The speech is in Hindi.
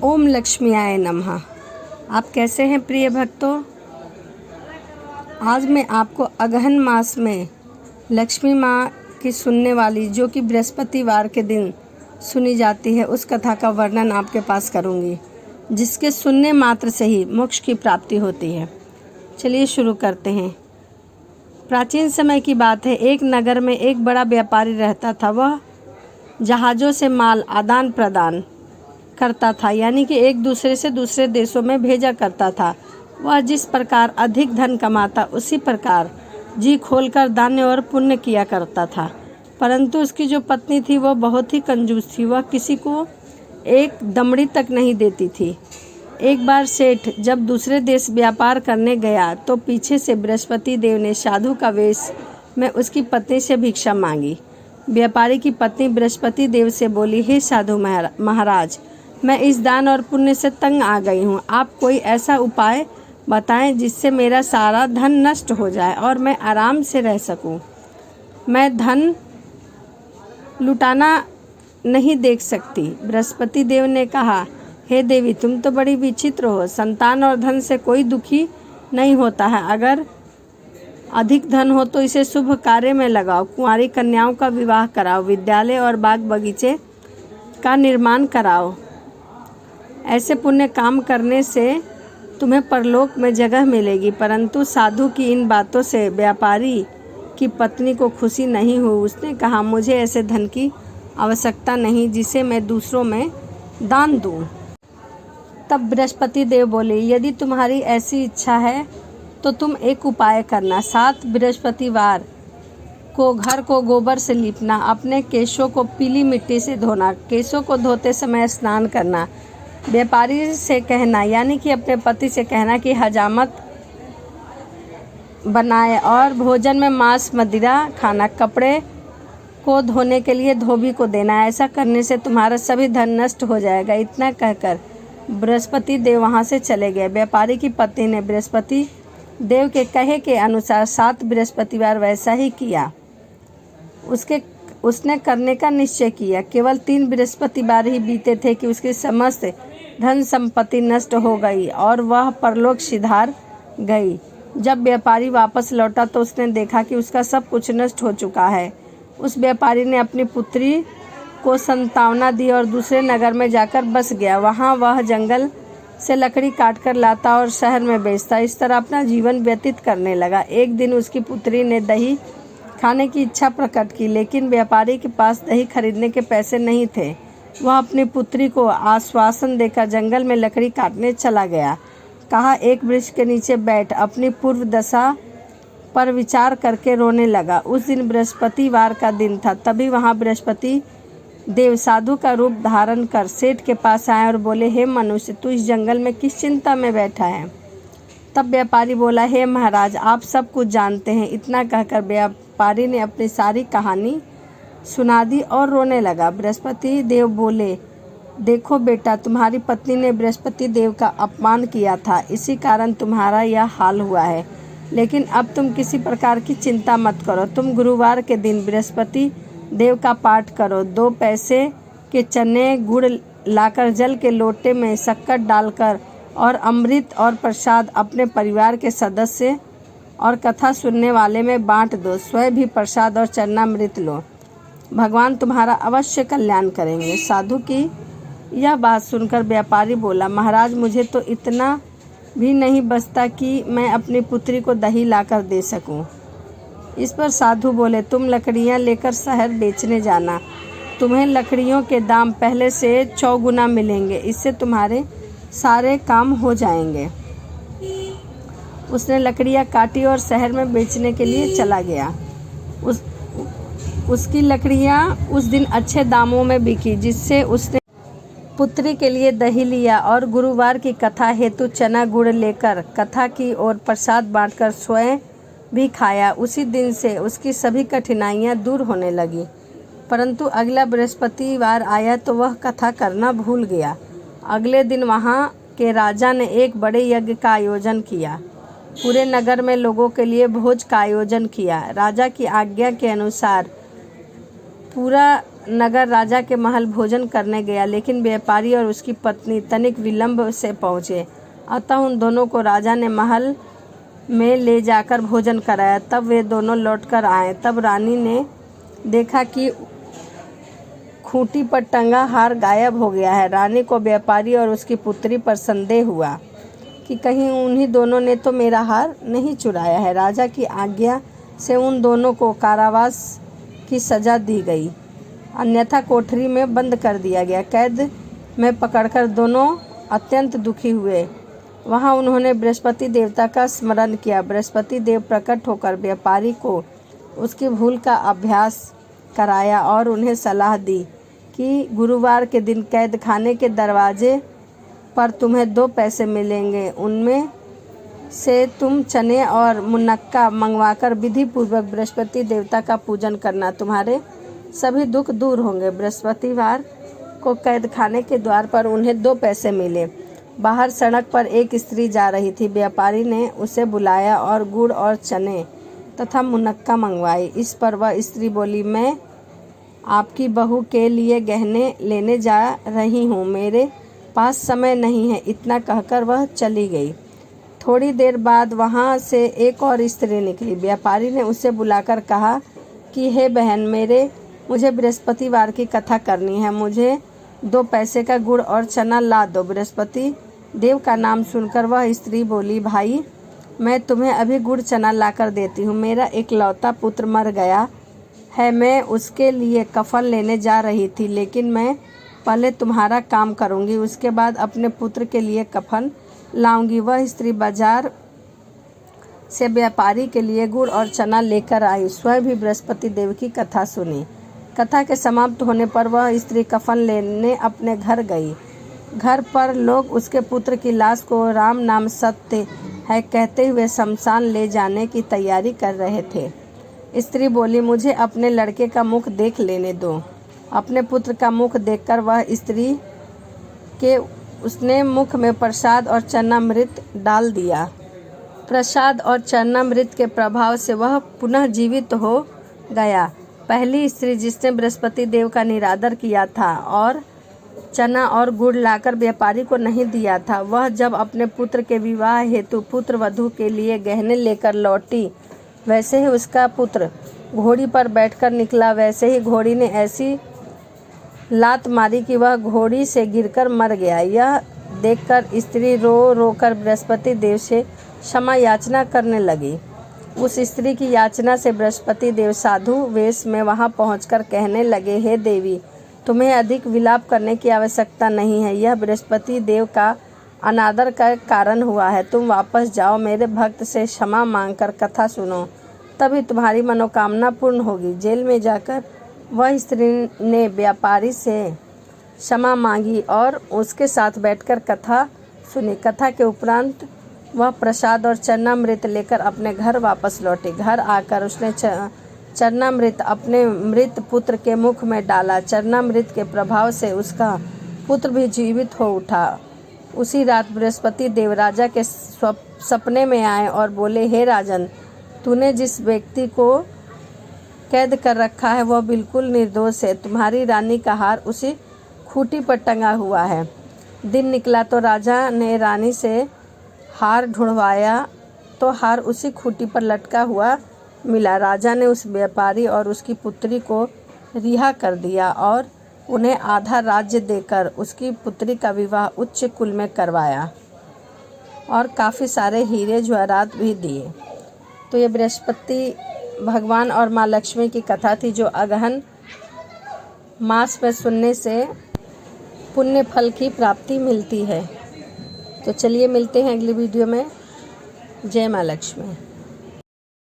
ओम लक्ष्मीयाय नमः। आप कैसे हैं प्रिय भक्तों? आज मैं आपको अगहन मास में लक्ष्मी माँ की सुनने वाली, जो कि बृहस्पतिवार के दिन सुनी जाती है, उस कथा का वर्णन आपके पास करूँगी, जिसके सुनने मात्र से ही मोक्ष की प्राप्ति होती है। चलिए शुरू करते हैं। प्राचीन समय की बात है। एक नगर में एक बड़ा व्यापारी रहता था। वह जहाज़ों से माल आदान प्रदान करता था, यानी कि एक दूसरे से दूसरे देशों में भेजा करता था। वह जिस प्रकार अधिक धन कमाता, उसी प्रकार जी खोलकर दान और पुण्य किया करता था। परंतु उसकी जो पत्नी थी वह बहुत ही कंजूस थी। वह किसी को एक दमड़ी तक नहीं देती थी। एक बार सेठ जब दूसरे देश व्यापार करने गया तो पीछे से बृहस्पति देव ने साधु का वेश में उसकी पत्नी से भिक्षा मांगी। व्यापारी की पत्नी बृहस्पति देव से बोली, हे साधु महाराज, मैं इस दान और पुण्य से तंग आ गई हूँ। आप कोई ऐसा उपाय बताएं जिससे मेरा सारा धन नष्ट हो जाए और मैं आराम से रह सकूं। मैं धन लुटाना नहीं देख सकती। बृहस्पति देव ने कहा, हे देवी, तुम तो बड़ी विचित्र हो। संतान और धन से कोई दुखी नहीं होता है। अगर अधिक धन हो तो इसे शुभ कार्य में लगाओ। कुंवारी कन्याओं का विवाह कराओ, विद्यालय और बाग बगीचे का निर्माण कराओ। ऐसे पुण्य काम करने से तुम्हें परलोक में जगह मिलेगी। परंतु साधु की इन बातों से व्यापारी की पत्नी को खुशी नहीं हुई। उसने कहा, मुझे ऐसे धन की आवश्यकता नहीं जिसे मैं दूसरों में दान दूं। तब बृहस्पति देव बोले, यदि तुम्हारी ऐसी इच्छा है तो तुम एक उपाय करना। 7 बृहस्पतिवार को घर को गोबर से लीपना, अपने केशों को पीली मिट्टी से धोना, केशों को धोते समय स्नान करना। व्यापारी से कहना, यानी कि अपने पति से कहना कि हजामत बनाए और भोजन में मांस मदिरा खाना। कपड़े को धोने के लिए धोबी को देना। ऐसा करने से तुम्हारा सभी धन नष्ट हो जाएगा। इतना कहकर बृहस्पति देव वहाँ से चले गए। व्यापारी की पत्नी ने बृहस्पति देव के कहे के अनुसार 7 बृहस्पतिवार वैसा ही किया। उसने करने का निश्चय किया। केवल 3 बृहस्पतिवार ही बीते थे कि उसकी समस्त धन संपत्ति नष्ट हो गई और वह परलोक सिधार गई। जब व्यापारी वापस लौटा तो उसने देखा कि उसका सब कुछ नष्ट हो चुका है। उस व्यापारी ने अपनी पुत्री को संतावना दी और दूसरे नगर में जाकर बस गया। वहाँ वह जंगल से लकड़ी काटकर लाता और शहर में बेचता। इस तरह अपना जीवन व्यतीत करने लगा। एक दिन उसकी पुत्री ने दही खाने की इच्छा प्रकट की, लेकिन व्यापारी के पास दही खरीदने के पैसे नहीं थे। वह अपनी पुत्री को आश्वासन देकर जंगल में लकड़ी काटने चला गया। कहा, एक वृक्ष के नीचे बैठ अपनी पूर्व दशा पर विचार करके रोने लगा। उस दिन बृहस्पतिवार का दिन था। तभी वहाँ बृहस्पति देव साधु का रूप धारण कर सेठ के पास आए और बोले, हे मनुष्य, तू इस जंगल में किस चिंता में बैठा है? तब व्यापारी बोला, हे महाराज, आप सब कुछ जानते हैं। इतना कहकर व्यापारी ने अपनी सारी कहानी सुना दी और रोने लगा। बृहस्पति देव बोले, देखो बेटा, तुम्हारी पत्नी ने बृहस्पति देव का अपमान किया था, इसी कारण तुम्हारा यह हाल हुआ है। लेकिन अब तुम किसी प्रकार की चिंता मत करो। तुम गुरुवार के दिन बृहस्पति देव का पाठ करो। 2 पैसे के चने गुड़ लाकर जल के लोटे में शक्कर डालकर और अमृत और प्रसाद अपने परिवार के सदस्य और कथा सुनने वाले में बांट दो। स्वयं भी प्रसाद और चरणामृत लो। भगवान तुम्हारा अवश्य कल्याण करेंगे। साधु की यह बात सुनकर व्यापारी बोला, महाराज, मुझे तो इतना भी नहीं बचता कि मैं अपनी पुत्री को दही लाकर दे सकूं। इस पर साधु बोले, तुम लकड़ियां लेकर शहर बेचने जाना। तुम्हें लकड़ियों के दाम पहले से 4 गुना मिलेंगे। इससे तुम्हारे सारे काम हो जाएंगे। उसने लकड़ियां काटी और शहर में बेचने के लिए चला गया। उसकी लकड़ियां उस दिन अच्छे दामों में बिकी, जिससे उसने पुत्री के लिए दही लिया और गुरुवार की कथा हेतु चना गुड़ लेकर कथा की और प्रसाद बांटकर स्वयं भी खाया। उसी दिन से उसकी सभी कठिनाइयां दूर होने लगी। परंतु अगला बृहस्पतिवार आया तो वह कथा करना भूल गया। अगले दिन वहाँ के राजा ने एक बड़े यज्ञ का आयोजन किया। पूरे नगर में लोगों के लिए भोज का आयोजन किया। राजा की आज्ञा के अनुसार पूरा नगर राजा के महल भोजन करने गया, लेकिन व्यापारी और उसकी पत्नी तनिक विलंब से पहुँचे। अतः उन दोनों को राजा ने महल में ले जाकर भोजन कराया। तब वे दोनों लौटकर आए। तब रानी ने देखा कि खूंटी पर टंगा हार गायब हो गया है। रानी को व्यापारी और उसकी पुत्री पर संदेह हुआ कि कहीं उन्हीं दोनों ने तो मेरा हार नहीं चुराया है। राजा की आज्ञा से उन दोनों को कारावास की सजा दी गई, अन्यथा कोठरी में बंद कर दिया गया। कैद में पकड़कर दोनों अत्यंत दुखी हुए। वहां उन्होंने बृहस्पति देवता का स्मरण किया। बृहस्पति देव प्रकट होकर व्यापारी को उसकी भूल का अभ्यास कराया और उन्हें सलाह दी कि गुरुवार के दिन कैद खाने के दरवाजे पर तुम्हें 2 पैसे मिलेंगे। उनमें से तुम चने और मुनक्का मंगवाकर विधि पूर्वक बृहस्पति देवता का पूजन करना, तुम्हारे सभी दुख दूर होंगे। बृहस्पतिवार को कैद खाने के द्वार पर उन्हें 2 पैसे मिले। बाहर सड़क पर एक स्त्री जा रही थी। व्यापारी ने उसे बुलाया और गुड़ और चने तथा मुनक्का मंगवाई। इस पर वह स्त्री बोली, मैं आपकी बहू के लिए गहने लेने जा रही हूँ, मेरे पास समय नहीं है। इतना कहकर वह चली गई। थोड़ी देर बाद वहाँ से एक और स्त्री निकली। व्यापारी ने उसे बुलाकर कहा कि हे बहन, मुझे बृहस्पतिवार की कथा करनी है, मुझे 2 पैसे का गुड़ और चना ला दो। बृहस्पति देव का नाम सुनकर वह स्त्री बोली, भाई मैं तुम्हें अभी गुड़ चना लाकर देती हूँ। मेरा एकलौता पुत्र मर गया है, मैं उसके लिए कफन लेने जा रही थी, लेकिन मैं पहले तुम्हारा काम करूँगी, उसके बाद अपने पुत्र के लिए कफन लाऊंगी। वह स्त्री बाजार से व्यापारी के लिए गुड़ और चना लेकर आई। स्वयं भी बृहस्पति देव की कथा सुनी। कथा के समाप्त होने पर वह स्त्री कफन लेने अपने घर गई। घर पर लोग उसके पुत्र की लाश को राम नाम सत्य है कहते हुए शमशान ले जाने की तैयारी कर रहे थे। स्त्री बोली, मुझे अपने लड़के का मुख देख लेने दो। अपने पुत्र का मुख देखकर वह स्त्री के उसने मुख में प्रसाद और चरणामृत डाल दिया। प्रसाद और चरणामृत के प्रभाव से वह पुनः जीवित हो गया। पहली स्त्री जिसने बृहस्पति देव का निरादर किया था और चना और गुड़ लाकर व्यापारी को नहीं दिया था, वह जब अपने पुत्र के विवाह हेतु पुत्र वधू के लिए गहने लेकर लौटी, वैसे ही उसका पुत्र घोड़ी पर बैठकर निकला। वैसे ही घोड़ी ने ऐसी लात मारी कि वह घोड़ी से गिरकर मर गया। यह देखकर स्त्री रो रो कर बृहस्पति देव से क्षमा याचना करने लगी। उस स्त्री की याचना से बृहस्पति देव साधु वेश में वहां पहुंचकर कहने लगे, हे देवी, तुम्हें अधिक विलाप करने की आवश्यकता नहीं है। यह बृहस्पति देव का अनादर का कारण हुआ है। तुम वापस जाओ, मेरे भक्त से क्षमा मांगकर कथा सुनो, तभी तुम्हारी मनोकामना पूर्ण होगी। जेल में जाकर वह स्त्री ने व्यापारी से क्षमा मांगी और उसके साथ बैठकर कथा सुनी। कथा के उपरांत वह प्रसाद और चरणामृत लेकर अपने घर वापस लौटी। घर आकर उसने चरणामृत अपने मृत पुत्र के मुख में डाला। चरणामृत के प्रभाव से उसका पुत्र भी जीवित हो उठा। उसी रात बृहस्पति देव राजा के सपने में आए और बोले, हे राजन, तूने जिस व्यक्ति को कैद कर रखा है वह बिल्कुल निर्दोष है। तुम्हारी रानी का हार उसी खूंटी पर टंगा हुआ है। दिन निकला तो राजा ने रानी से हार ढूंढवाया तो हार उसी खूंटी पर लटका हुआ मिला। राजा ने उस व्यापारी और उसकी पुत्री को रिहा कर दिया और उन्हें आधा राज्य देकर उसकी पुत्री का विवाह उच्च कुल में करवाया और काफ़ी सारे हीरे जवाहरात भी दिए। तो ये बृहस्पति भगवान और माँ लक्ष्मी की कथा थी, जो अगहन मास में सुनने से पुण्य फल की प्राप्ति मिलती है। तो चलिए मिलते हैं अगली वीडियो में। जय माँ लक्ष्मी।